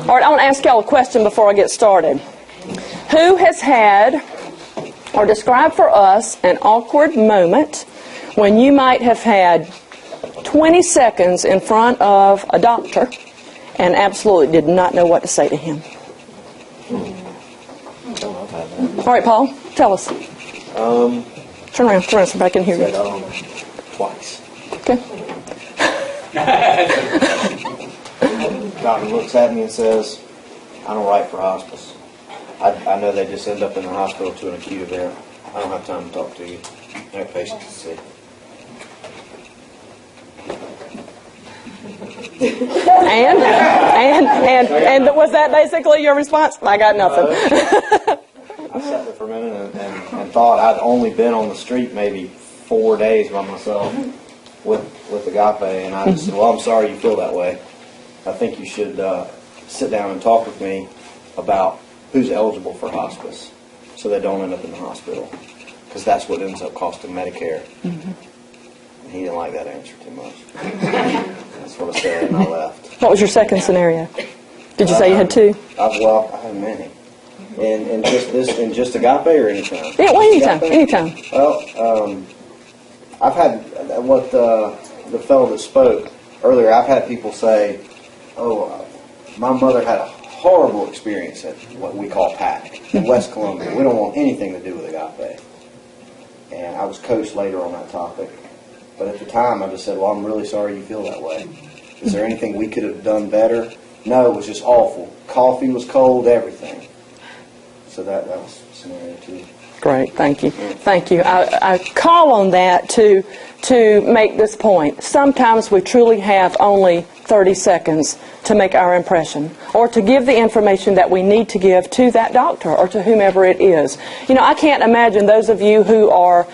All right, I want to ask y'all a question before I get started. Who has had, or describe for us, an awkward moment when you might have had 20 seconds in front of a doctor and absolutely did not know what to say to him? All right, Paul, tell us. Turn around so I can hear you. Twice. Okay. Doctor looks at me and says, I don't write for hospice. I know they just end up in the hospital to an acute event. I don't have time to talk to you. I have patients to see. And was that basically your response? I got nothing. I sat there for a minute and thought I'd only been on the street maybe 4 days by myself with Agape, and I just said, well, I'm sorry you feel that way. I think you should sit down and talk with me about who's eligible for hospice so they don't end up in the hospital, because that's what ends up costing Medicare. Mm-hmm. He didn't like that answer too much. That's what I said, and I left. What was your second scenario? Did you say you had two? I had many. And just Agape or anytime? Yeah, well, anytime. Well, I've had what the fellow that spoke earlier. I've had people say, "Oh, my mother had a horrible experience at what we call PAC in West Columbia. We don't want anything to do with Agape." And I was coached later on that topic. But at the time, I just said, well, I'm really sorry you feel that way. Is there anything we could have done better? No, it was just awful. Coffee was cold, everything. So that was scenario 2. Great, thank you. Thank you. I call on that to make this point. Sometimes we truly have only 30 seconds to make our impression, or to give the information that we need to give to that doctor or to whomever it is. You know, I can't imagine those of you who are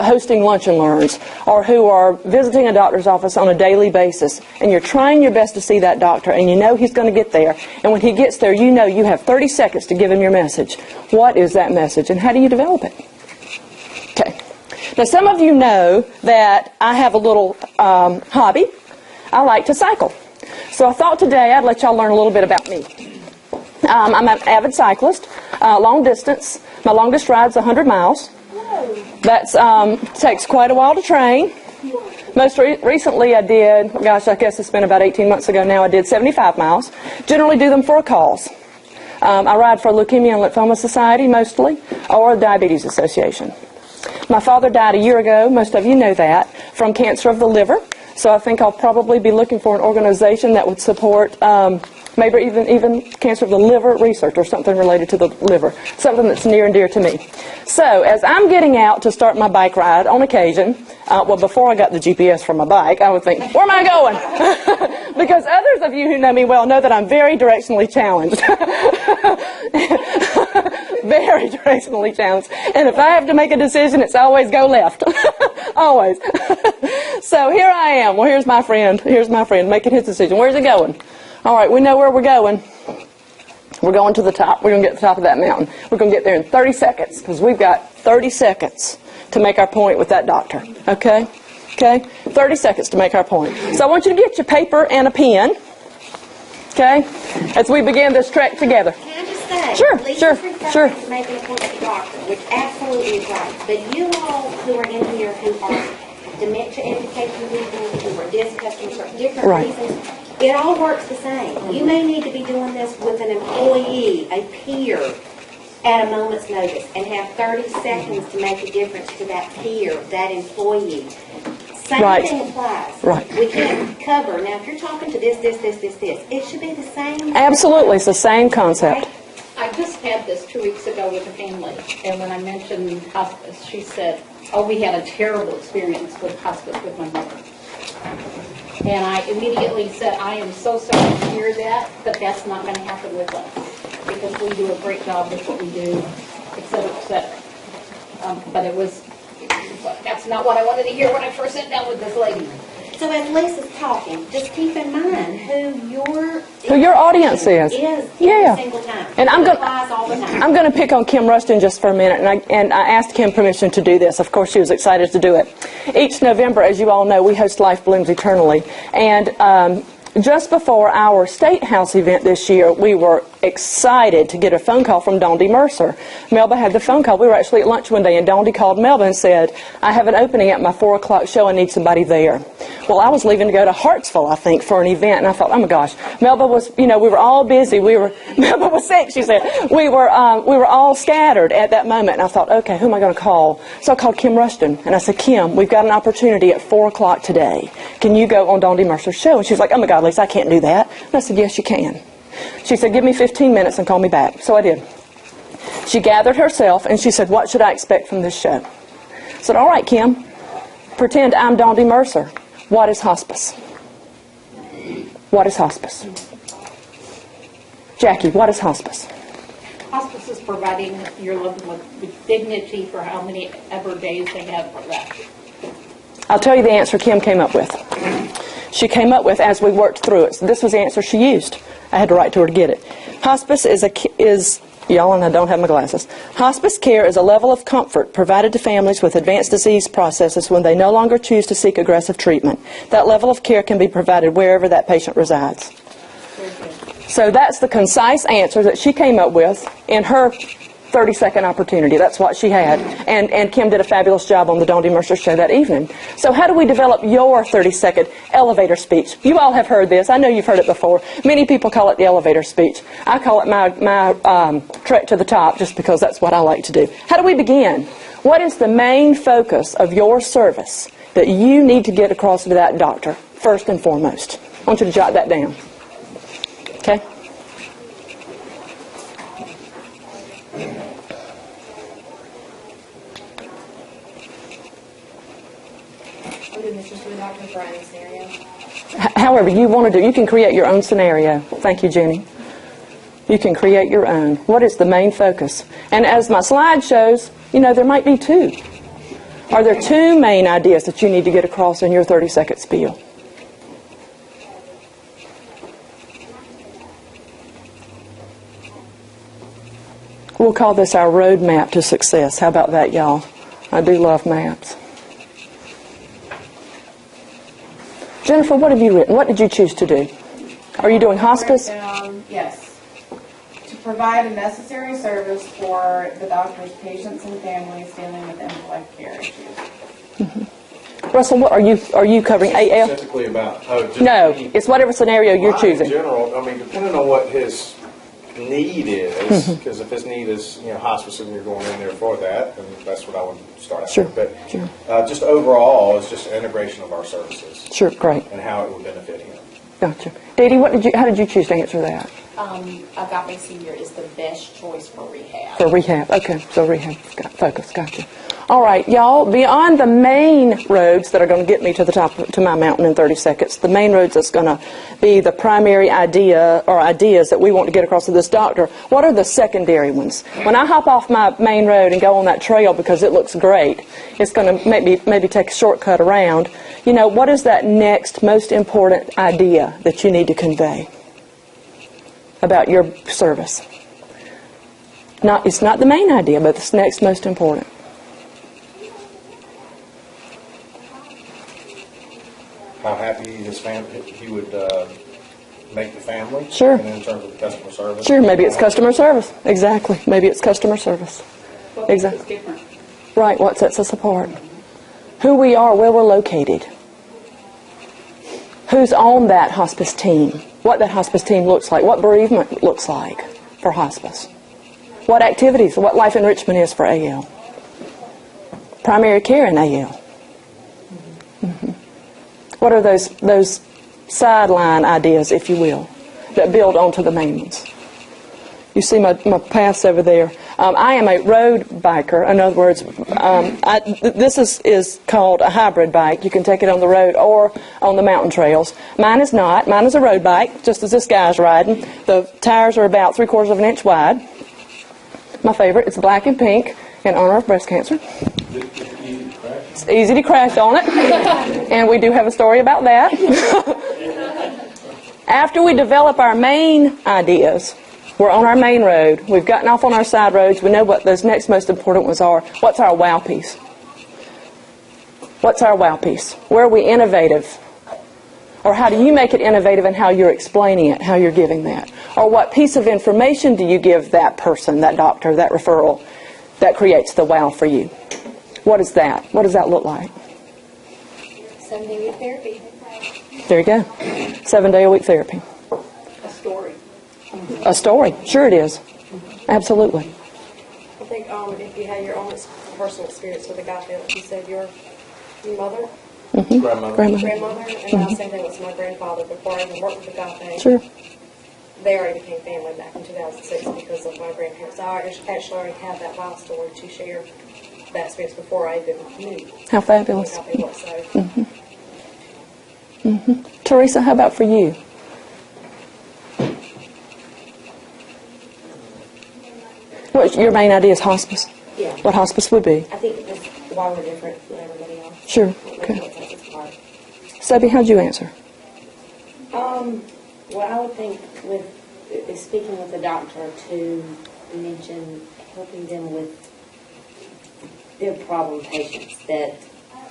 hosting lunch and learns, or who are visiting a doctor's office on a daily basis, and you're trying your best to see that doctor, and you know he's going to get there, and when he gets there, you know you have 30 seconds to give him your message. What is that message, and how do you develop it? Okay. Now, some of you know that I have a little hobby. I like to cycle. So I thought today I'd let y'all learn a little bit about me. I'm an avid cyclist, long distance. My longest ride's 100 miles. That's takes quite a while to train. Most recently I did, gosh, I guess it's been about 18 months ago now, I did 75 miles. Generally do them for a cause. I ride for Leukemia and Lymphoma Society mostly, or Diabetes Association. My father died a year ago, most of you know that, from cancer of the liver. So I think I'll probably be looking for an organization that would support maybe even cancer of the liver research or something related to the liver, something that's near and dear to me. So as I'm getting out to start my bike ride on occasion, well, before I got the GPS for my bike, I would think, where am I going? Because others of you who know me well know that I'm very directionally challenged. Very directionally challenged. And if I have to make a decision, it's always go left. Always. So here I am. Well, here's my friend. Making his decision. Where's he going? All right, we know where we're going. We're going to the top. We're going to get to the top of that mountain. We're going to get there in 30 seconds because we've got 30 seconds to make our point with that doctor. Okay? Okay? 30 seconds to make our point. So I want you to get your paper and a pen. Okay? As we begin this trek together. Can I just say, sure. To make an appointment with the doctor, which absolutely is right. But you all who are in here who are dementia education people, who are DIS customers for different reasons, it all works the same. You may need to be doing this with an employee, a peer, at a moment's notice, and have 30 seconds to make a difference to that peer, that employee. Same thing applies. Right. We can't cover. Now, if you're talking to this, it should be the same. Absolutely. It's the same concept. Right? I just had this 2 weeks ago with a family, and when I mentioned hospice, she said, oh, we had a terrible experience with hospice with my mother. And I immediately said, I am so sorry to hear that, but that's not going to happen with us, because we do a great job with what we do, et cetera, et cetera. But that's not what I wanted to hear when I first sat down with this lady. So as Lisa's talking, just keep in mind Who your audience is. every single time. And I'm It going applies all the time. I'm going to pick on Kim Rustin just for a minute, and I asked Kim permission to do this. Of course, she was excited to do it. Each November, as you all know, we host Life Blooms Eternally, and just before our State House event this year, we were excited to get a phone call from Dondi Mercer. Melba had the phone call. We were actually at lunch one day, and Dondi called Melba and said, I have an opening at my 4 o'clock show. I need somebody there. Well, I was leaving to go to Hartsville, I think, for an event, and I thought, oh my gosh. Melba was, we were all busy. Melba was sick, she said. We were all scattered at that moment, and I thought, okay, who am I going to call? So I called Kim Rustin, and I said, Kim, we've got an opportunity at 4 o'clock today. Can you go on Dondi Mercer's show? And she was like, oh my God, Lisa, I can't do that. And I said, yes, you can. She said, give me 15 minutes and call me back. So I did. She gathered herself, and she said, what should I expect from this show? I said, all right, Kim, pretend I'm Dondi Mercer. What is hospice? What is hospice? Jackie, what is hospice? Hospice is providing your loved one with dignity for how many ever days they have left. I'll tell you the answer Kim came up with. She came up with as we worked through it. So this was the answer she used. I had to write to her to get it. Hospice is y'all, and I don't have my glasses. Hospice care is a level of comfort provided to families with advanced disease processes when they no longer choose to seek aggressive treatment. That level of care can be provided wherever that patient resides. So that's the concise answer that she came up with in her 30-second opportunity. That's what she had. And Kim did a fabulous job on the Dondi Mercer show that evening. So how do we develop your 30-second elevator speech? You all have heard this. I know you've heard it before. Many people call it the elevator speech. I call it my trek to the top just because that's what I like to do. How do we begin? What is the main focus of your service that you need to get across to that doctor, first and foremost? I want you to jot that down. Okay? However you want to do, you can create your own scenario. Thank you, Jenny. You can create your own. What is the main focus? And as my slide shows, there might be two. Are there two main ideas that you need to get across in your 30-second spiel? We'll call this our roadmap to success. How about that, y'all? I do love maps. Jennifer, what have you written? What did you choose to do? Are you doing hospice? Yes. To provide a necessary service for the doctor's patients and families dealing with end-of-life care issues. Mm-hmm. Russell, what are you covering? AL? Specifically about? No, it's whatever scenario you're choosing. In general, depending on what his need is, because if his need is hospice and you're going in there for that, then that's what I would start out with. But just overall, it's just integration of our services. Sure, great. And how it would benefit him. Gotcha. Dee Dee, how did you choose to answer that? Agape Senior is the best choice for rehab. For rehab, okay. So rehab focus, gotcha. All right, y'all, beyond the main roads that are going to get me to the top, to my mountain in 30 seconds, the main roads that's going to be the primary idea or ideas that we want to get across to this doctor, what are the secondary ones? When I hop off my main road and go on that trail because it looks great, it's going to maybe take a shortcut around. What is that next most important idea that you need to convey about your service? It's not the main idea, but it's next most important. How happy he would make the family. Sure. And in terms of customer service. Sure, maybe it's customer service. Exactly. Maybe it's customer service. Exactly. Right, what sets us apart. Who we are, where we're located. Who's on that hospice team. What that hospice team looks like. What bereavement looks like for hospice. What activities, what life enrichment is for AL. Primary care in AL. Mm-hmm. What are those sideline ideas, if you will, that build onto the main ones? You see my paths over there. I am a road biker. In other words, this is called a hybrid bike. You can take it on the road or on the mountain trails. Mine is not. Mine is a road bike, just as this guy's riding. The tires are about 3/4 of an inch wide. My favorite. It's black and pink in honor of breast cancer. It's easy to crash on it. And we do have a story about that. After we develop our main ideas, we're on our main road. We've gotten off on our side roads. We know what those next most important ones are. What's our wow piece? What's our wow piece? Where are we innovative? Or how do you make it innovative in how you're explaining it, how you're giving that? Or what piece of information do you give that person, that doctor, that referral, that creates the wow for you? What is that? What does that look like? 7-day therapy. There you go. 7-day-a-week therapy. A story. A story. Sure it is. Absolutely. I think if you had your own personal experience with a guy, like you said, your mother, Grandmother. grandmother, and now same thing with my grandfather. Before I even worked with the guy, Sure. they already became family back in 2006 because of my grandparents. I actually already had that wild story to share that experience before I even knew How fabulous. how they were. So Teresa, how about for you? What your main idea is hospice? yeah, What hospice would be? I think that's why we're different from everybody else. Sure. Okay. Sebby, how'd you answer? Well, I would think with speaking with the doctor to mention helping them with their problem patients that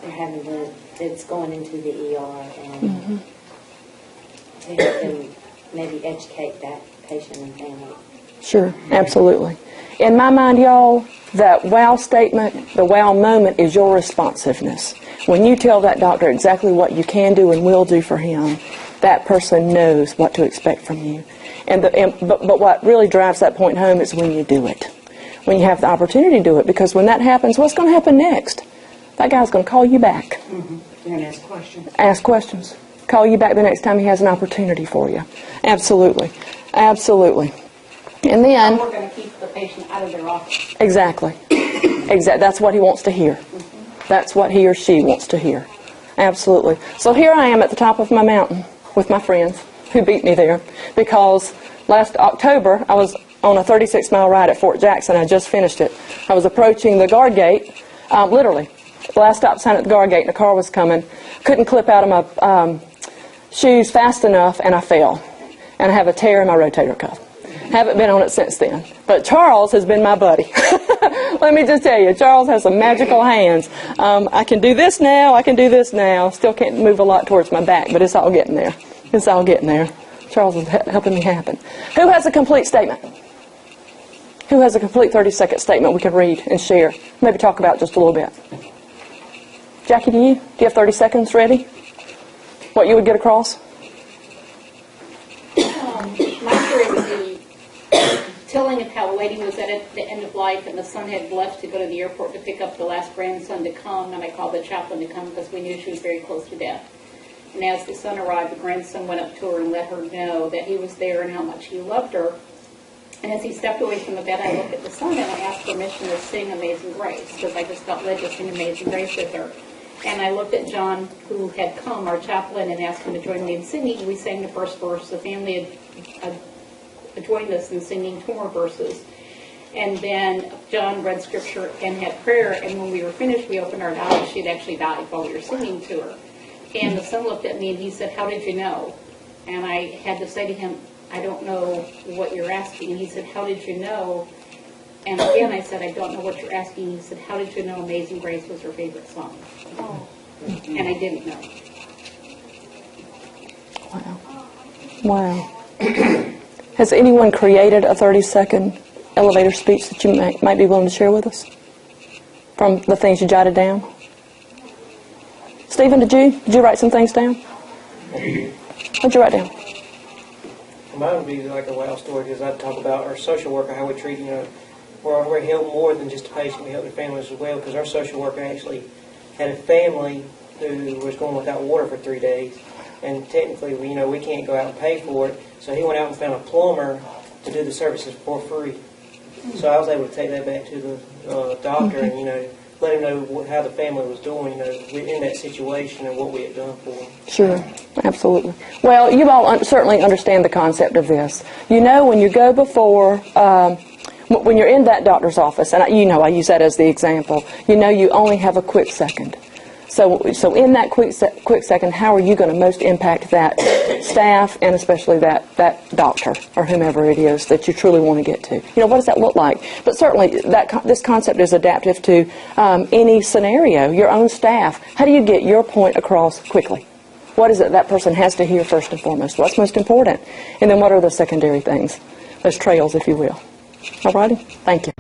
they're having that's going into the ER and to help them maybe educate that patient and family. Sure, absolutely. In my mind, y'all, that wow statement, the wow moment is your responsiveness. When you tell that doctor exactly what you can do and will do for him, that person knows what to expect from you. But what really drives that point home is when you do it. When you have the opportunity to do it. Because when that happens, what's going to happen next? That guy's going to call you back. They're going to ask questions. Ask questions. Call you back the next time he has an opportunity for you. Absolutely. Absolutely. And then... We're going to keep the patient out of their office. Exactly. That's what he wants to hear. That's what he or she wants to hear. Absolutely. So here I am at the top of my mountain with my friends who beat me there because last October I was on a 36-mile ride at Fort Jackson. I just finished it. I was approaching the guard gate, literally. The last stop sign at the guard gate and a car was coming. Couldn't clip out of my shoes fast enough and I fell. And I have a tear in my rotator cuff. Haven't been on it since then. But Charles has been my buddy. Let me just tell you, Charles has some magical hands. I can do this now, I can do this now. Still can't move a lot towards my back, but it's all getting there. It's all getting there. Charles is helping me happen. Who has a complete statement? Who has a complete 30-second statement we can read and share? Maybe talk about just a little bit. Jackie, do you have 30 seconds ready? What you would get across? My story would be telling of how a lady was at the end of life and the son had left to go to the airport to pick up the last grandson to come, and I called the chaplain to come because we knew she was very close to death. And as the son arrived, the grandson went up to her and let her know that he was there and how much he loved her. And as he stepped away from the bed, I looked at the son and I asked permission to sing Amazing Grace because I just felt led to sing Amazing Grace with her. And I looked at John, who had come, our chaplain, and asked him to join me in singing. We sang the first verse. The family had joined us in singing 2 more verses. And then John read scripture and had prayer. And when we were finished, we opened our eyes. She'd actually died while we were singing to her. And the son looked at me and he said, "How did you know?" And I had to say to him, "I don't know what you're asking." And he said, "How did you know?" And again, I said, "I don't know what you're asking." He said, "How did you know Amazing Grace was her favorite song?" And I didn't know. Wow. Has anyone created a 30-second elevator speech that you might be willing to share with us from the things you jotted down? Stephen, did you write some things down? What'd you write down? Mine would be like a wow story because I'd talk about our social worker, how we treat, where we help more than just a patient, we help their families as well, because our social worker actually had a family who was going without water for 3 days, and technically, we can't go out and pay for it, so he went out and found a plumber to do the services for free. So I was able to take that back to the doctor and, let him know how the family was doing, in that situation and what we had done for them. Sure, absolutely. Well, you all certainly understand the concept of this. When you go before, When you're in that doctor's office, and you know I use that as the example, you know you only have a quick second. So in that quick second, how are you going to most impact that staff and especially that doctor or whomever it is that you truly want to get to? You know, what does that look like? But certainly this concept is adaptive to any scenario, your own staff. How do you get your point across quickly? What is it that person has to hear first and foremost? What's most important? And then what are the secondary things? Those trails, if you will. All righty? Thank you.